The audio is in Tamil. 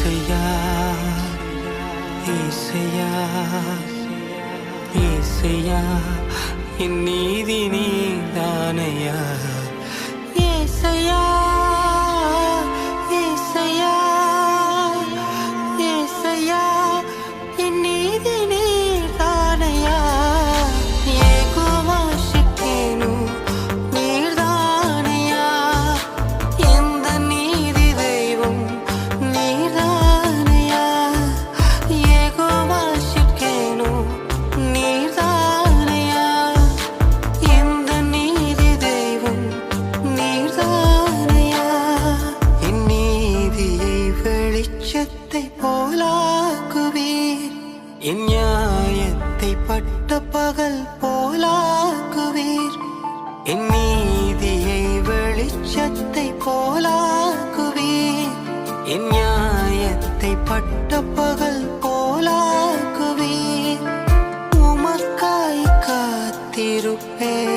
ஏசையா ஏசையா ஏசையா என் நீதி நீதானையா ஏசையா ஏசையா ஏசையா என் நீதி நீதானையா ஏகோவா ஷிக்கேனு நீர்தானையா எந்த நீதி தெய்வம் நீர்தானையா ஏகோவா ஷிக்கேனு நீர்தானையா எந்த நீதி தெய்வம் நீர்தானையா என் நீதியை வெளிச்சத்தை போலாக்குவீர் என் நியாயத்தை பட்ட பகல் போலாக்குவீர் என் நீதியை வெளிச்சத்தை போலாக்குவீர் என் நியாயத்தை பட்ட பகல் போலாக்குவீர் உமக்காய் காத்திருப்பேன்